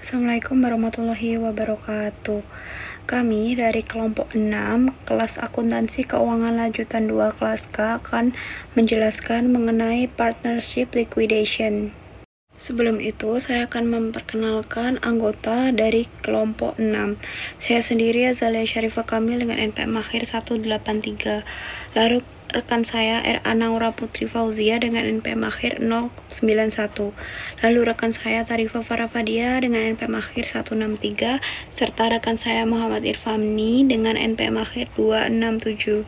Assalamualaikum warahmatullahi wabarakatuh. Kami dari kelompok 6 kelas akuntansi keuangan lanjutan 2 kelas K akan menjelaskan mengenai partnership liquidation. Sebelum itu, saya akan memperkenalkan anggota dari kelompok 6. Saya sendiri Azalia Syarifah Kamil dengan NPM akhir 183. Lalu rekan saya R.A. Naura Putri Fauzia dengan NPM akhir 091. Lalu rekan saya Tarifa Farafadia dengan NPM akhir 163. Serta rekan saya Muhammad Irfamni dengan NPM akhir 267.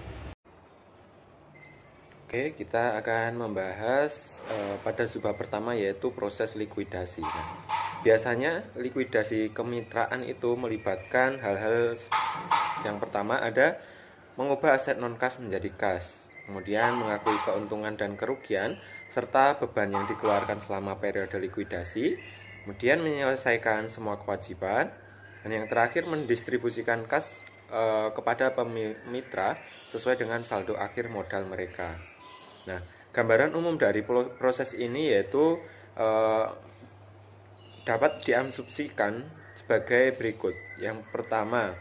Oke, kita akan membahas pada subbab pertama yaitu proses likuidasi. Nah, biasanya likuidasi kemitraan itu melibatkan hal-hal yang pertama ada mengubah aset non-kas menjadi kas, kemudian mengakui keuntungan dan kerugian, serta beban yang dikeluarkan selama periode likuidasi, kemudian menyelesaikan semua kewajiban, dan yang terakhir mendistribusikan kas kepada pemitra sesuai dengan saldo akhir modal mereka. Nah, gambaran umum dari proses ini yaitu dapat diasumsikan sebagai berikut. Yang pertama,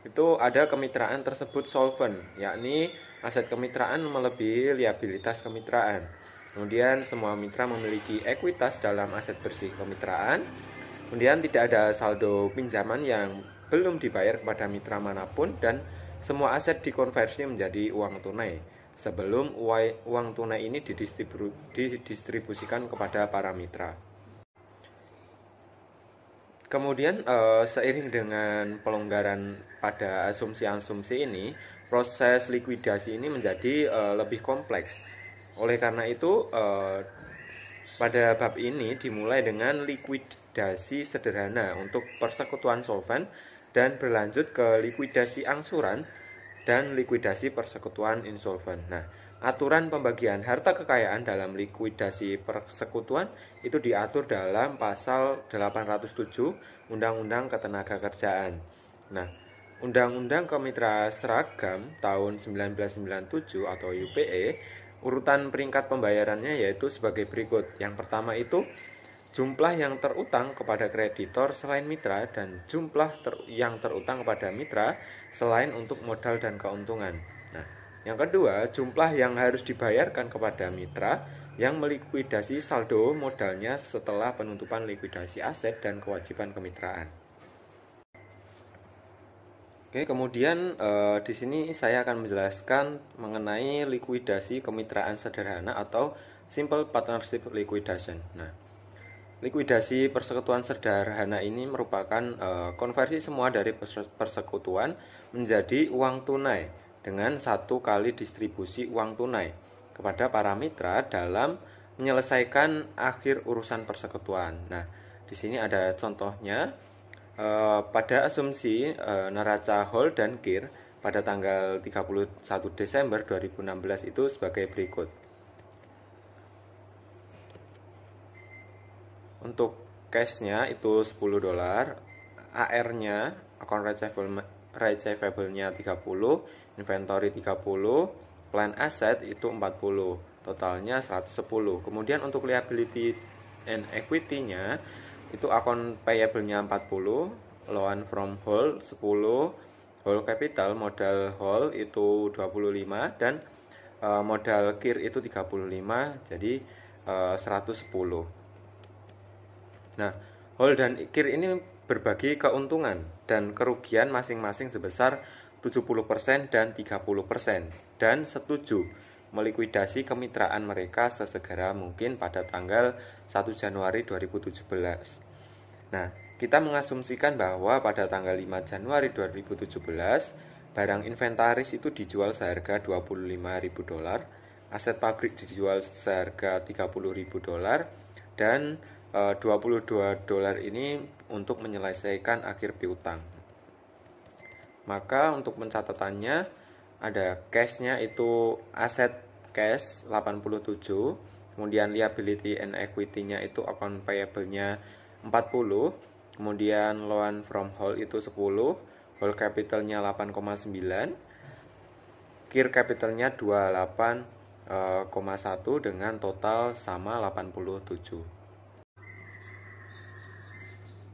itu ada kemitraan tersebut solvent, yakni aset kemitraan melebihi liabilitas kemitraan. Kemudian semua mitra memiliki ekuitas dalam aset bersih kemitraan. Kemudian tidak ada saldo pinjaman yang belum dibayar kepada mitra manapun dan semua aset dikonversi menjadi uang tunai sebelum uang tunai ini didistribusikan kepada para mitra. Kemudian seiring dengan pelonggaran pada asumsi-asumsi ini, proses likuidasi ini menjadi lebih kompleks. Oleh karena itu, pada bab ini dimulai dengan likuidasi sederhana untuk persekutuan solvent dan berlanjut ke likuidasi angsuran dan likuidasi persekutuan insolvent. Nah, aturan pembagian harta kekayaan dalam likuidasi persekutuan itu diatur dalam pasal 807 Undang-Undang Ketenagakerjaan. Nah, Undang-Undang Kemitra Seragam tahun 1997 atau UPE, urutan peringkat pembayarannya yaitu sebagai berikut. Yang pertama itu jumlah yang terutang kepada kreditor selain mitra dan jumlah yang terutang kepada mitra selain untuk modal dan keuntungan. Nah, yang kedua, jumlah yang harus dibayarkan kepada mitra yang melikuidasi saldo modalnya setelah penutupan likuidasi aset dan kewajiban kemitraan. Oke, kemudian di sini saya akan menjelaskan mengenai likuidasi kemitraan sederhana atau simple partnership liquidation. Nah, likuidasi persekutuan sederhana ini merupakan konversi semua dari persekutuan menjadi uang tunai dengan satu kali distribusi uang tunai kepada para mitra dalam menyelesaikan akhir urusan persekutuan. Nah, di sini ada contohnya pada asumsi neraca whole dan KIR pada tanggal 31 Desember 2016 itu sebagai berikut. Untuk cash-nya itu $10, AR-nya, account receivable-nya 30, inventory 30, plan asset itu 40, totalnya 110. Kemudian untuk liability and equity-nya itu account payable-nya 40, loan from whole 10, whole capital modal whole itu 25 dan modal KIR itu 35, jadi 110. Nah, whole dan KIR ini berbagi keuntungan dan kerugian masing-masing sebesar 70% dan 30% dan setuju melikuidasi kemitraan mereka sesegera mungkin pada tanggal 1 Januari 2017. Nah, kita mengasumsikan bahwa pada tanggal 5 Januari 2017 barang inventaris itu dijual seharga $25.000, aset pabrik dijual seharga $30.000 dan $22 ini untuk menyelesaikan akhir piutang. Maka untuk pencatatannya ada cash-nya itu aset cash 87, kemudian liability and equity-nya itu account payable-nya 40, kemudian loan from whole itu 10, whole capital-nya 8,9, KIR capital-nya 28,1 dengan total sama 87.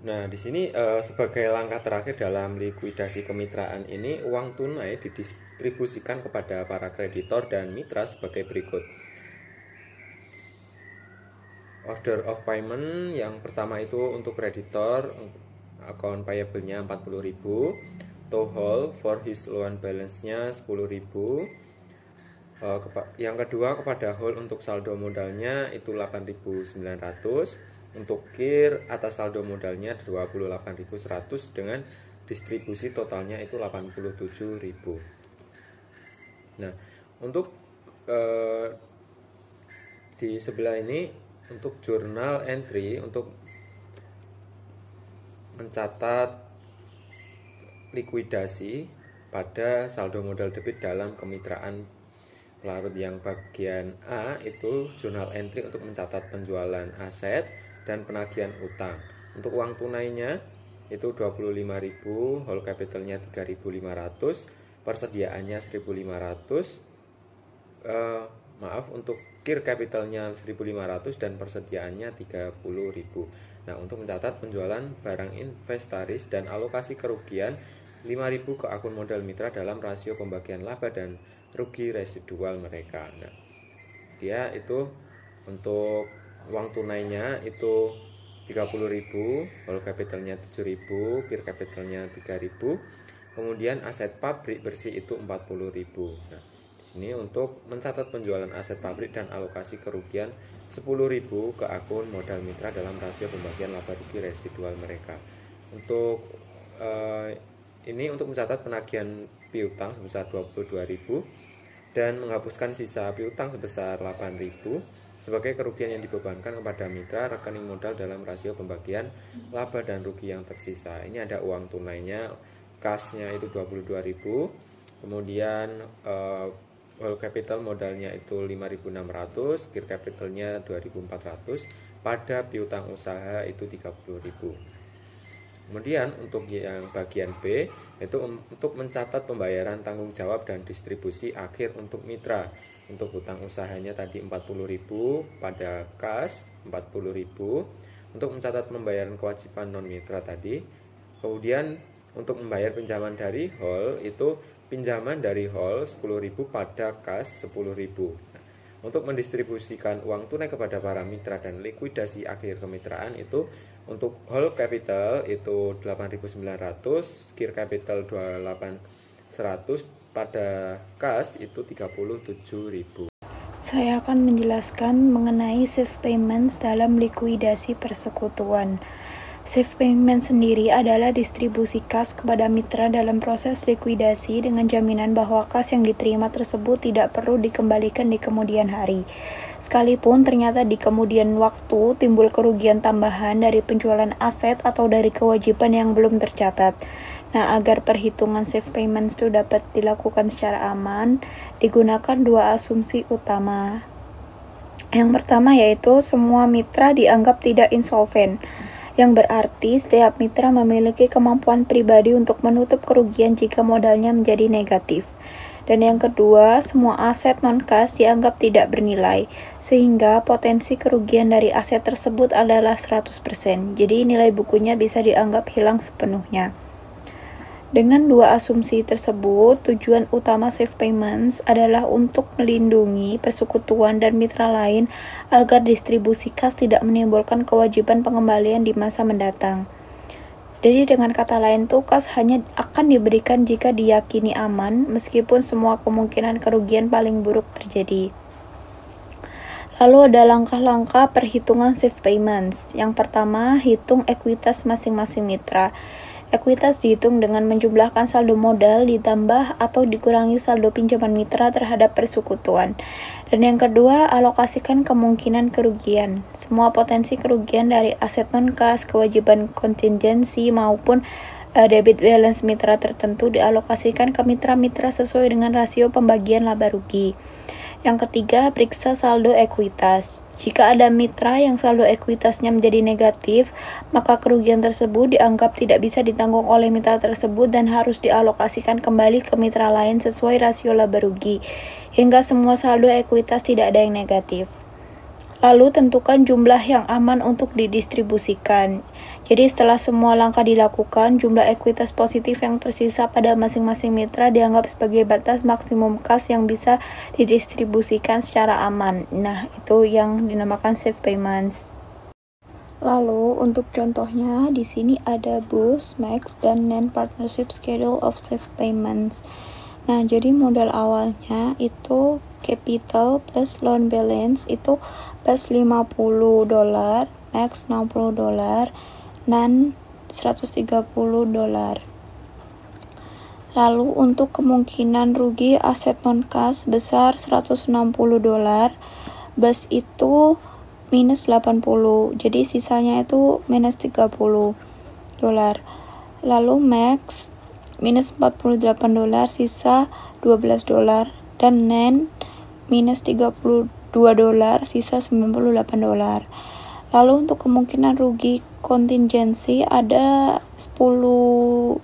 Nah, di sini sebagai langkah terakhir dalam likuidasi kemitraan ini, uang tunai didistribusikan kepada para kreditor dan mitra sebagai berikut. Order of payment yang pertama itu untuk kreditor, account payable-nya 40.000, to hold for his loan balance-nya 10.000. Yang kedua kepada hold untuk saldo modalnya itu 8.900. Untuk KIR atas saldo modalnya 28.100 dengan distribusi totalnya itu 87.000. Nah, untuk di sebelah ini untuk jurnal entry untuk mencatat likuidasi pada saldo modal debit dalam kemitraan pelarut. Yang bagian A itu jurnal entry untuk mencatat penjualan aset dan penagihan utang. Untuk uang tunainya itu 25.000, whole capitalnya 3.500, persediaannya 1.500. Untuk KIR capitalnya 1.500 dan persediaannya 30.000. Nah, untuk mencatat penjualan barang inventaris dan alokasi kerugian 5.000 ke akun modal mitra dalam rasio pembagian laba dan rugi residual mereka. Nah, dia itu untuk uang tunainya itu 30.000, whole capitalnya 7.000, KIR capitalnya 3.000. Kemudian aset pabrik bersih itu 40.000. Nah, ini untuk mencatat penjualan aset pabrik dan alokasi kerugian 10.000 ke akun modal mitra dalam rasio pembagian laba rugi residual mereka. Untuk ini untuk mencatat penagihan piutang sebesar 22.000 dan menghapuskan sisa piutang sebesar 8.000 sebagai kerugian yang dibebankan kepada mitra rekening modal dalam rasio pembagian laba dan rugi yang tersisa. Ini ada uang tunainya, kasnya itu 22.000, kemudian whole capital modalnya itu 5.600, KIR capitalnya 2.400, pada piutang usaha itu 30.000. Kemudian untuk yang bagian B itu untuk mencatat pembayaran tanggung jawab dan distribusi akhir untuk mitra. Untuk hutang usahanya tadi 40.000, pada kas 40.000. Untuk mencatat pembayaran kewajiban non mitra tadi. Kemudian untuk membayar pinjaman dari hall itu pinjaman dari hall 10.000 pada kas 10.000. Untuk mendistribusikan uang tunai kepada para mitra dan likuidasi akhir kemitraan itu untuk whole capital itu 8.900, KIR capital 28.100, pada kas itu 37.000. Saya akan menjelaskan mengenai shift payments dalam likuidasi persekutuan. Shift payment sendiri adalah distribusi kas kepada mitra dalam proses likuidasi dengan jaminan bahwa kas yang diterima tersebut tidak perlu dikembalikan di kemudian hari. Sekalipun ternyata di kemudian waktu timbul kerugian tambahan dari penjualan aset atau dari kewajiban yang belum tercatat. Nah, agar perhitungan shift payments itu dapat dilakukan secara aman, digunakan dua asumsi utama. Yang pertama yaitu semua mitra dianggap tidak insolven, yang berarti setiap mitra memiliki kemampuan pribadi untuk menutup kerugian jika modalnya menjadi negatif. Dan yang kedua, semua aset non-kas dianggap tidak bernilai, sehingga potensi kerugian dari aset tersebut adalah 100%. Jadi nilai bukunya bisa dianggap hilang sepenuhnya. Dengan dua asumsi tersebut, tujuan utama shift payments adalah untuk melindungi persekutuan dan mitra lain agar distribusi kas tidak menimbulkan kewajiban pengembalian di masa mendatang. Jadi dengan kata lain tuh kas hanya akan diberikan jika diyakini aman meskipun semua kemungkinan kerugian paling buruk terjadi. Lalu ada langkah-langkah perhitungan shift payments. Yang pertama, hitung ekuitas masing-masing mitra. Ekuitas dihitung dengan menjumlahkan saldo modal ditambah atau dikurangi saldo pinjaman mitra terhadap persekutuan. Dan yang kedua, alokasikan kemungkinan kerugian. Semua potensi kerugian dari aset non-kas, kewajiban kontingensi maupun debit balance mitra tertentu dialokasikan ke mitra-mitra sesuai dengan rasio pembagian laba rugi. Yang ketiga, periksa saldo ekuitas. Jika ada mitra yang saldo ekuitasnya menjadi negatif, maka kerugian tersebut dianggap tidak bisa ditanggung oleh mitra tersebut dan harus dialokasikan kembali ke mitra lain sesuai rasio laba rugi, hingga semua saldo ekuitas tidak ada yang negatif. Lalu tentukan jumlah yang aman untuk didistribusikan. Jadi setelah semua langkah dilakukan, jumlah ekuitas positif yang tersisa pada masing-masing mitra dianggap sebagai batas maksimum kas yang bisa didistribusikan secara aman. Nah, itu yang dinamakan safe payments. Lalu untuk contohnya di sini ada BOOS, MAX, dan non-partnership schedule of safe payments. Nah, jadi modal awalnya itu capital plus loan balance itu plus $50, max $60, non $130. Lalu untuk kemungkinan rugi aset non-kas besar $160, bus itu minus 80, jadi sisanya itu minus $30. Lalu max minus $48, sisa $12, dan NEN minus $32, sisa $98. Lalu untuk kemungkinan rugi kontingensi ada $10.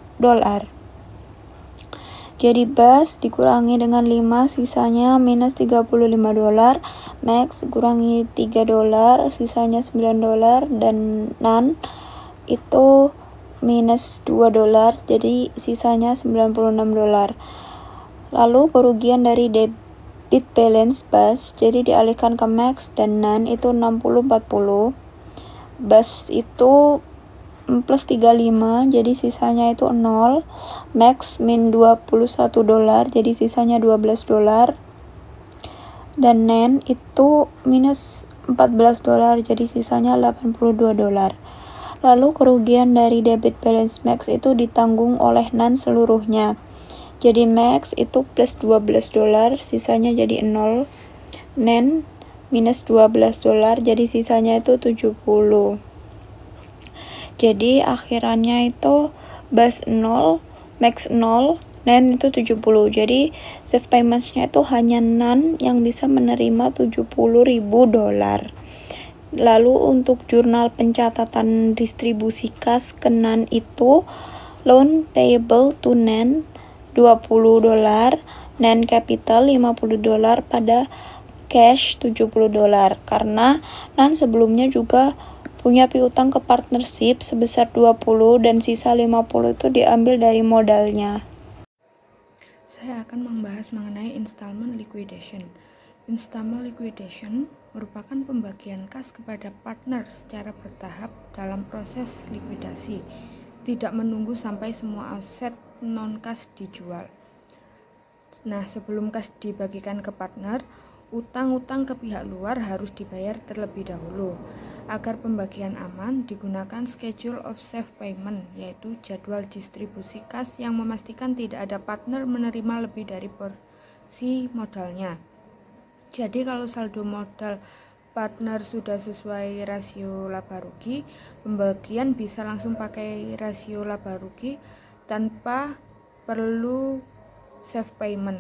Jadi bus dikurangi dengan 5, sisanya minus $35, max kurangi $3, sisanya $9, dan NAN itu minus $2, jadi sisanya $96. Lalu kerugian dari debit balance bus jadi dialihkan ke max dan NAN itu 60-40. Bus itu plus 35, jadi sisanya itu 0. Max min $21, jadi sisanya $12. Dan NAN itu minus $14, jadi sisanya $82. Lalu kerugian dari debit balance max itu ditanggung oleh NAN seluruhnya. Jadi max itu plus $12, sisanya jadi 0. NAN minus $12, jadi sisanya itu 70. Jadi akhirannya itu bus 0, max 0, NAN itu 70. Jadi safe payments-nya itu hanya NAN yang bisa menerima $70.000. Lalu untuk jurnal pencatatan distribusi kas ke NAN itu loan payable to NAN $20, NAN capital $50 pada cash $70, karena NAN sebelumnya juga punya piutang ke partnership sebesar 20 dan sisa 50 itu diambil dari modalnya. Saya akan membahas mengenai installment liquidation. Installment liquidation merupakan pembagian kas kepada partner secara bertahap dalam proses likuidasi, tidak menunggu sampai semua aset non-kas dijual. Nah, sebelum kas dibagikan ke partner, utang-utang ke pihak luar harus dibayar terlebih dahulu. Agar pembagian aman, digunakan schedule of safe payment, yaitu jadwal distribusi kas yang memastikan tidak ada partner menerima lebih dari porsi modalnya. Jadi kalau saldo modal partner sudah sesuai rasio laba rugi, pembagian bisa langsung pakai rasio laba rugi tanpa perlu safe payment.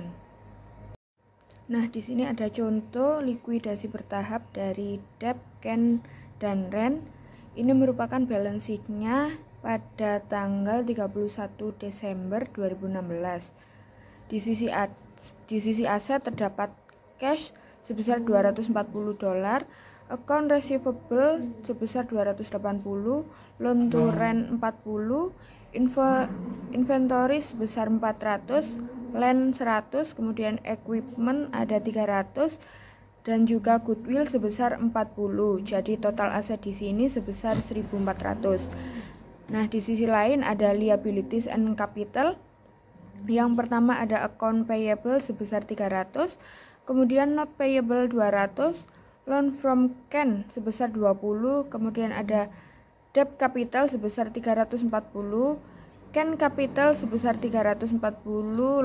Nah, di sini ada contoh likuidasi bertahap dari debt, CAN, dan REN. Ini merupakan balance sheet-nya pada tanggal 31 Desember 2016. Di sisi aset terdapat cash sebesar $240, account receivable sebesar 280, loan to rent 40, inventory sebesar 400, land 100, kemudian equipment ada 300, dan juga goodwill sebesar 40. Jadi total aset di sini sebesar 1.400. Nah, di sisi lain ada liabilities and capital. Yang pertama ada account payable sebesar 300, kemudian not payable 200, loan from CAN sebesar 20, kemudian ada debt capital sebesar 340, CAN capital sebesar 340,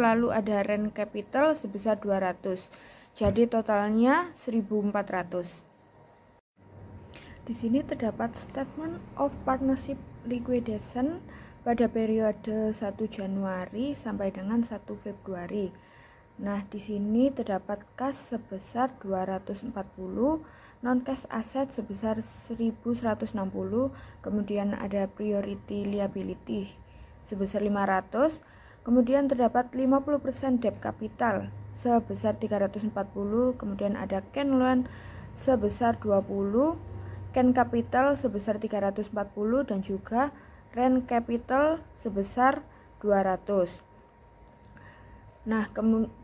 lalu ada rent capital sebesar 200. Jadi totalnya 1.400. Di sini terdapat statement of partnership liquidation pada periode 1 Januari sampai dengan 1 Februari. Nah, di sini terdapat kas sebesar 240, non-cash aset sebesar 1.160, kemudian ada priority liability sebesar 500, kemudian terdapat 50% debt capital sebesar 340, kemudian ada CAN loan sebesar 20, Ken Capital sebesar 340, dan juga Ren Capital sebesar 200. Nah,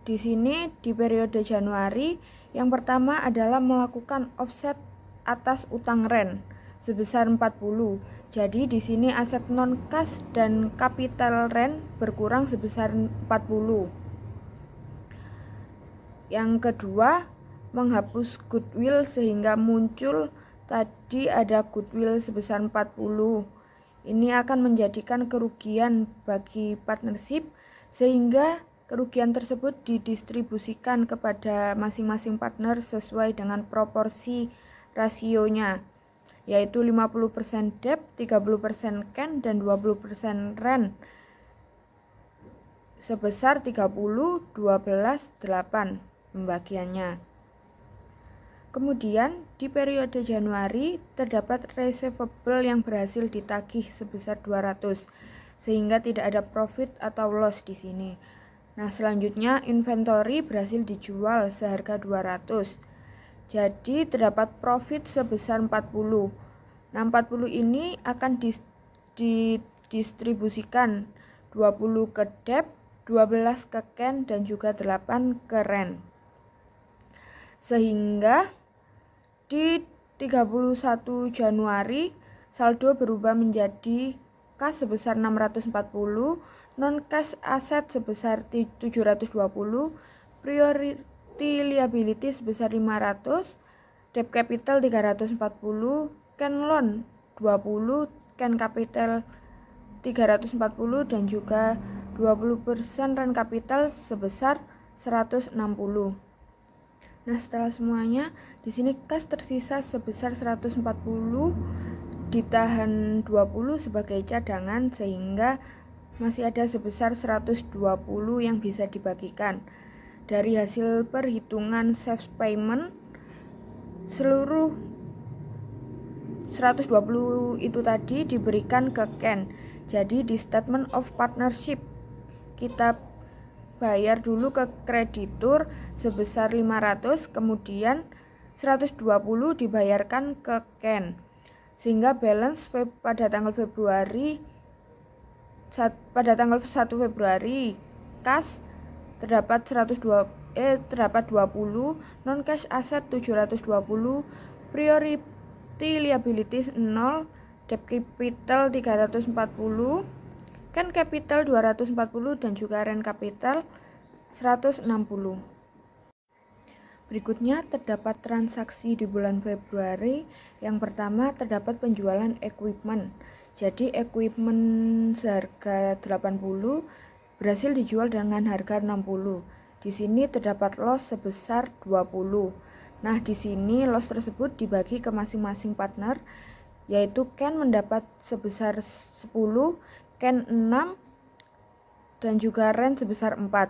di sini di periode Januari, yang pertama adalah melakukan offset atas utang Ren sebesar 40. Jadi di sini aset non kas dan kapital Ren berkurang sebesar 40. Yang kedua, menghapus goodwill sehingga muncul tadi ada goodwill sebesar 40. Ini akan menjadikan kerugian bagi partnership, sehingga kerugian tersebut didistribusikan kepada masing-masing partner sesuai dengan proporsi rasionya, yaitu 50% debt, 30% Ken, dan 20% Ren sebesar 30, 12, 8 pembagiannya. Kemudian di periode Januari terdapat receivable yang berhasil ditagih sebesar 200, sehingga tidak ada profit atau loss di sini. Nah, selanjutnya inventory berhasil dijual seharga 200. Jadi terdapat profit sebesar 40. Nah, 40 ini akan didistribusikan 20 ke debt, 12 ke Ken, dan juga 8 ke Ren. Sehingga di 31 Januari saldo berubah menjadi kas sebesar 640, non cash aset sebesar 720, priority liability sebesar 500, debt capital 340, Ken loan 20, Ken capital 340, dan juga 20% Ren capital sebesar 160. Nah, setelah semuanya, di sini kas tersisa sebesar 140, ditahan 20 sebagai cadangan, sehingga masih ada sebesar 120 yang bisa dibagikan. Dari hasil perhitungan sales payment, seluruh 120 itu tadi diberikan ke Ken. Jadi di statement of partnership kita bayar dulu ke kreditur sebesar 500, kemudian 120 dibayarkan ke Ken, sehingga balance pada tanggal 1 Februari kas terdapat 20, non cash aset 720, priority liabilities 0, debt capital 340, Ken capital 240, dan juga Ren capital 160. Berikutnya terdapat transaksi di bulan Februari. Yang pertama terdapat penjualan equipment. Jadi equipment seharga 80 berhasil dijual dengan harga 60. Di sini terdapat loss sebesar 20. Nah, di sini loss tersebut dibagi ke masing-masing partner, yaitu Ken mendapat sebesar 10, Ken 6, dan juga Ren sebesar 4.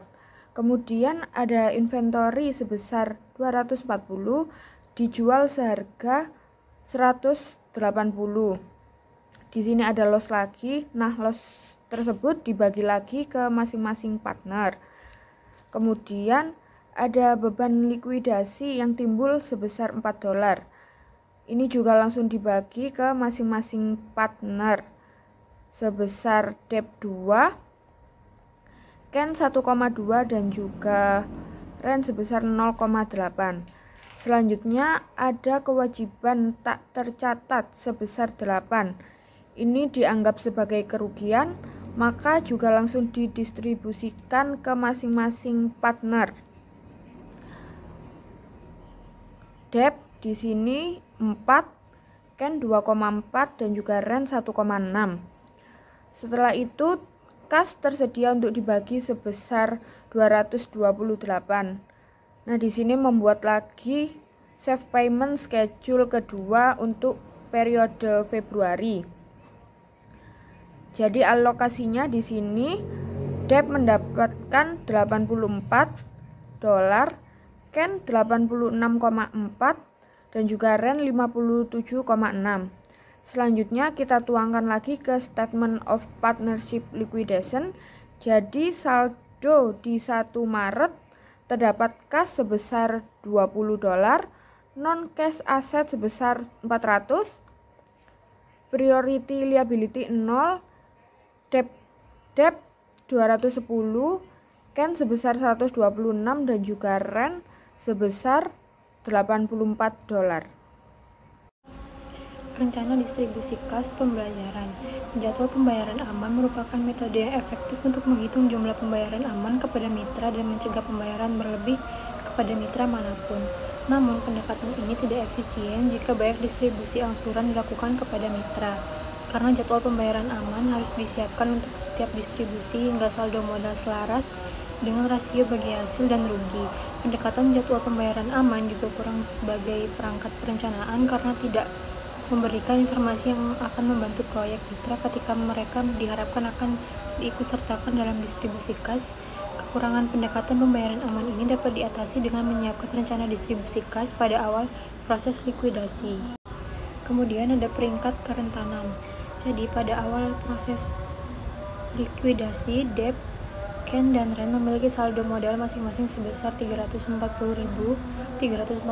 Kemudian ada inventory sebesar 240 dijual seharga 180. Di sini ada loss lagi. Nah, loss tersebut dibagi lagi ke masing-masing partner. Kemudian ada beban likuidasi yang timbul sebesar $4. Ini juga langsung dibagi ke masing-masing partner sebesar debt 2, Ken 1,2, dan juga Ren sebesar 0,8. Selanjutnya ada kewajiban tak tercatat sebesar 8. Ini dianggap sebagai kerugian, maka juga langsung didistribusikan ke masing-masing partner. Debt di sini 4, Ken 2,4, dan juga Ren 1,6. Setelah itu kas tersedia untuk dibagi sebesar 228. Nah, di sini membuat lagi save payment schedule kedua untuk periode Februari. Jadi alokasinya di sini debt mendapatkan $84, Ken 86,4, dan juga Ren 57,6. Selanjutnya kita tuangkan lagi ke statement of partnership liquidation. Jadi saldo di 1 Maret terdapat kas sebesar $20, non-cash aset sebesar 400, priority liability 0, debt 210, CAN sebesar 126, dan juga rent sebesar $84. Rencana distribusi kas pembelajaran. Jadwal pembayaran aman merupakan metode yang efektif untuk menghitung jumlah pembayaran aman kepada mitra dan mencegah pembayaran berlebih kepada mitra manapun. Namun, pendekatan ini tidak efisien jika banyak distribusi angsuran dilakukan kepada mitra, karena jadwal pembayaran aman harus disiapkan untuk setiap distribusi hingga saldo modal selaras dengan rasio bagi hasil dan rugi. Pendekatan jadwal pembayaran aman juga kurang sebagai perangkat perencanaan karena tidak memberikan informasi yang akan membantu proyek mitra ketika mereka diharapkan akan diikutsertakan dalam distribusi kas. Kekurangan pendekatan pembayaran aman ini dapat diatasi dengan menyiapkan rencana distribusi kas pada awal proses likuidasi. Kemudian ada peringkat kerentanan. Jadi pada awal proses likuidasi, debt, CAN, dan rent memiliki saldo modal masing-masing sebesar 340.000, 340.000,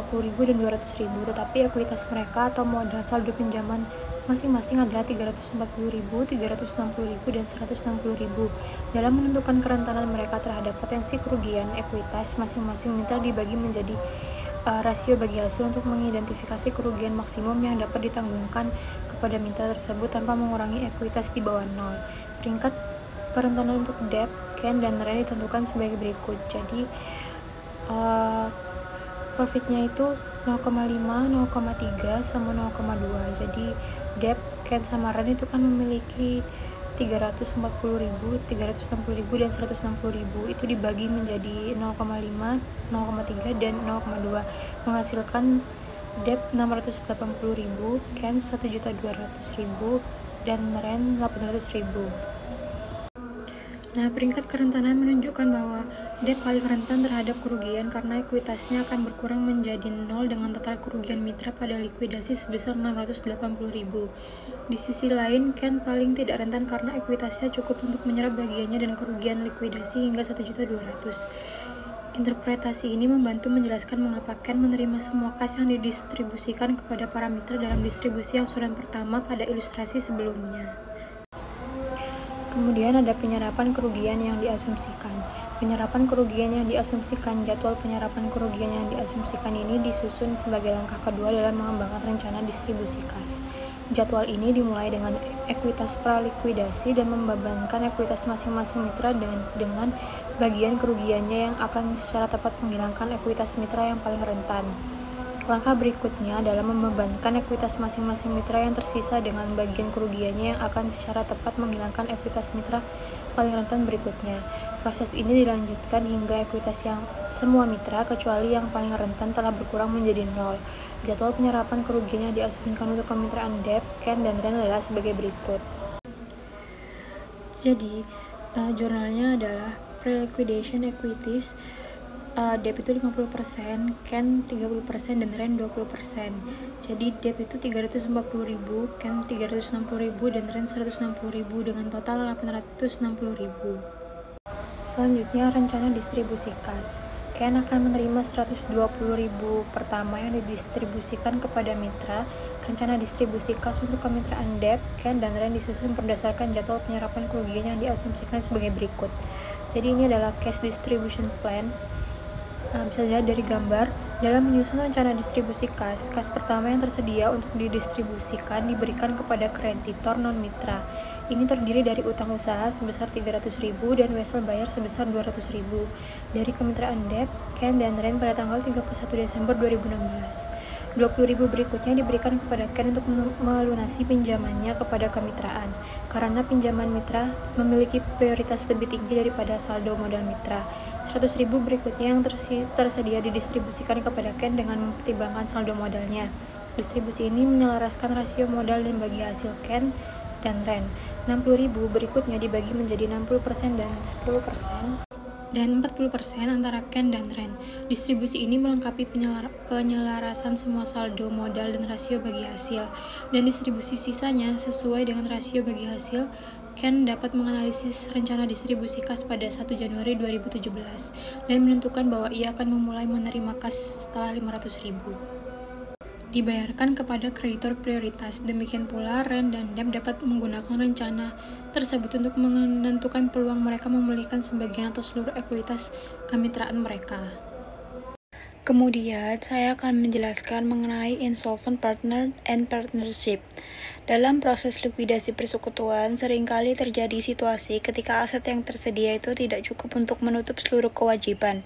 dan 200.000, tetapi ekuitas mereka atau modal saldo pinjaman masing-masing adalah 340.000, 360.000, dan 160.000. Dalam menentukan kerentanan mereka terhadap potensi kerugian, ekuitas masing-masing mitra dibagi menjadi rasio bagi hasil untuk mengidentifikasi kerugian maksimum yang dapat ditanggungkan kepada mitra tersebut tanpa mengurangi ekuitas di bawah 0. Peringkat kerentanan untuk debt, CAN, dan rent ditentukan sebagai berikut. Jadi profitnya itu 0,5, 0,3, sama 0,2. Jadi debt, CAN, sama rent itu kan memiliki 340.000, 360.000, dan 160.000. Itu dibagi menjadi 0,5, 0,3, dan 0,2, menghasilkan debt 680.000, CAN 1.200.000, dan rent 800.000. Nah, peringkat kerentanan menunjukkan bahwa debt paling rentan terhadap kerugian karena ekuitasnya akan berkurang menjadi 0 dengan total kerugian mitra pada likuidasi sebesar 680.000. Di sisi lain, CAN paling tidak rentan karena ekuitasnya cukup untuk menyerap bagiannya dan kerugian likuidasi hingga 1.200.000. Interpretasi ini membantu menjelaskan mengapa CAN menerima semua kas yang didistribusikan kepada para mitra dalam distribusi angsuran pertama pada ilustrasi sebelumnya. Kemudian ada penyerapan kerugian yang diasumsikan. Penyerapan kerugian yang diasumsikan. Jadwal penyerapan kerugian yang diasumsikan ini disusun sebagai langkah kedua dalam mengembangkan rencana distribusi kas. Jadwal ini dimulai dengan ekuitas pralikuidasi dan membebankan ekuitas masing-masing mitra dengan bagian kerugiannya yang akan secara tepat menghilangkan ekuitas mitra yang paling rentan. Langkah berikutnya adalah membebankan ekuitas masing-masing mitra yang tersisa dengan bagian kerugiannya yang akan secara tepat menghilangkan ekuitas mitra paling rentan berikutnya. Proses ini dilanjutkan hingga ekuitas yang semua mitra kecuali yang paling rentan telah berkurang menjadi 0. Jadwal penyerapan kerugian yang diasumsikan untuk kemitraan debt, CAN, dan rent adalah sebagai berikut. Jadi, jurnalnya adalah pre-liquidation equities. Debt itu 50%, CAN 30%, dan rent 20%. Jadi debt itu 340.000, CAN 360.000, dan rent 160.000 dengan total 860.000. Selanjutnya rencana distribusi kas. CAN akan menerima 120.000 pertama yang didistribusikan kepada mitra. Rencana distribusi kas untuk kemitraan debt, CAN, dan rent disusun berdasarkan jadwal penyerapan kerugian yang diasumsikan sebagai berikut. Jadi ini adalah cash distribution plan. Bisa dilihat dari gambar. Dalam menyusun rencana distribusi kas pertama yang tersedia untuk didistribusikan diberikan kepada kreditor non-mitra. Ini terdiri dari utang usaha sebesar 300.000 dan wesel bayar sebesar 200.000 dari kemitraan debt, CAN, dan rent pada tanggal 31 Desember 2016. 20.000 berikutnya diberikan kepada CAN untuk melunasi pinjamannya kepada kemitraan, karena pinjaman mitra memiliki prioritas lebih tinggi daripada saldo modal mitra. 100.000 berikutnya yang tersedia didistribusikan kepada CAN dengan mempertimbangkan saldo modalnya. Distribusi ini menyelaraskan rasio modal dan bagi hasil CAN dan rent. 60.000 berikutnya dibagi menjadi 60% dan 10%. Dan 40% antara CAN dan rent. Distribusi ini melengkapi penyelarasan semua saldo modal dan rasio bagi hasil. Dan distribusi sisanya sesuai dengan rasio bagi hasil. CAN dapat menganalisis rencana distribusi kas pada 1 Januari 2017 dan menentukan bahwa ia akan memulai menerima kas setelah 500.000. dibayarkan kepada kreditor prioritas. Demikian pula, REN dan DEP dapat menggunakan rencana tersebut untuk menentukan peluang mereka memulihkan sebagian atau seluruh ekuitas kemitraan mereka. Kemudian, saya akan menjelaskan mengenai insolvent partner and partnership. Dalam proses likuidasi persekutuan, seringkali terjadi situasi ketika aset yang tersedia itu tidak cukup untuk menutup seluruh kewajiban.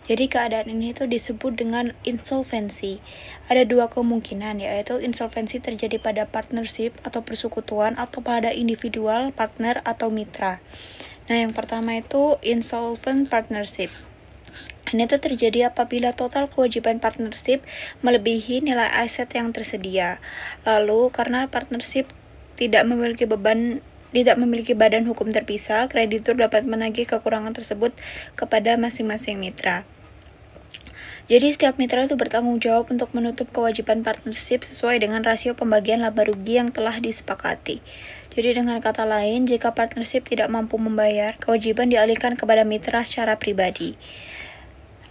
Jadi, keadaan ini itu disebut dengan insolvensi. Ada dua kemungkinan, yaitu insolvensi terjadi pada partnership atau persekutuan atau pada individual, partner, atau mitra. Nah, yang pertama itu insolvent partnership. Ini itu terjadi apabila total kewajiban partnership melebihi nilai aset yang tersedia. Lalu, karena partnership tidak memiliki badan hukum terpisah, kreditur dapat menagih kekurangan tersebut kepada masing-masing mitra. Jadi, setiap mitra itu bertanggung jawab untuk menutup kewajiban partnership sesuai dengan rasio pembagian laba rugi yang telah disepakati. Jadi, dengan kata lain, jika partnership tidak mampu membayar, kewajiban dialihkan kepada mitra secara pribadi.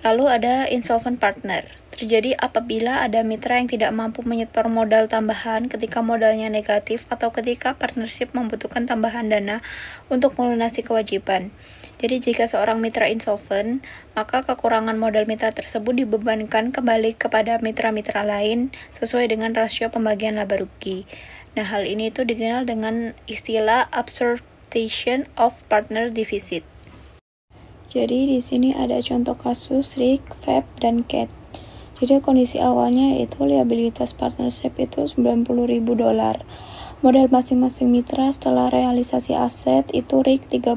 Lalu ada insolvent partner. Terjadi apabila ada mitra yang tidak mampu menyetor modal tambahan ketika modalnya negatif atau ketika partnership membutuhkan tambahan dana untuk melunasi kewajiban. Jadi jika seorang mitra insolvent, maka kekurangan modal mitra tersebut dibebankan kembali kepada mitra-mitra lain sesuai dengan rasio pembagian laba rugi. Nah, hal ini itu dikenal dengan istilah absorption of partner deficit. Jadi di sini ada contoh kasus RIC, FEP, dan CAT. Jadi kondisi awalnya yaitu liabilitas partnership itu $90.000. Modal masing-masing mitra setelah realisasi aset itu RIC 30,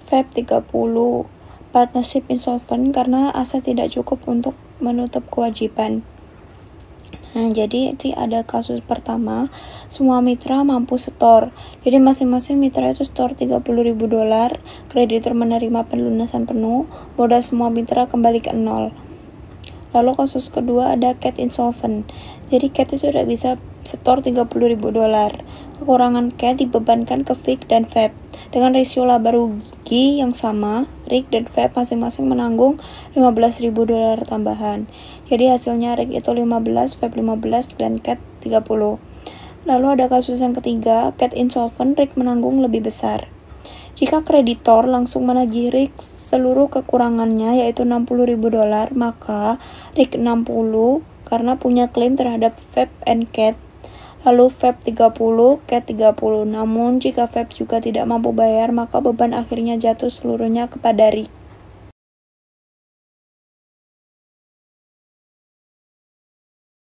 FEP 30. Partnership insolvent karena aset tidak cukup untuk menutup kewajiban. Nah, jadi itu ada kasus pertama, semua mitra mampu setor. Jadi masing-masing mitra itu setor $30.000, kreditur menerima pelunasan penuh, modal semua mitra kembali ke nol. Lalu kasus kedua ada CAT insolvent. Jadi CAT itu tidak bisa setor $30.000. Kekurangan CAT dibebankan ke FIC dan FEP. Dengan rasio laba rugi yang sama, RIC dan FEP masing-masing menanggung $15.000 tambahan. Jadi hasilnya RIC itu 15, FEP 15, dan CAT 30. Lalu ada kasus yang ketiga, CAT insolvent, RIC menanggung lebih besar. Jika kreditor langsung menagih RIC seluruh kekurangannya yaitu $60.000, maka RIC 60 karena punya klaim terhadap FEP and CAT. Lalu FEP 30, CAT 30. Namun jika FEP juga tidak mampu bayar, maka beban akhirnya jatuh seluruhnya kepada RIC.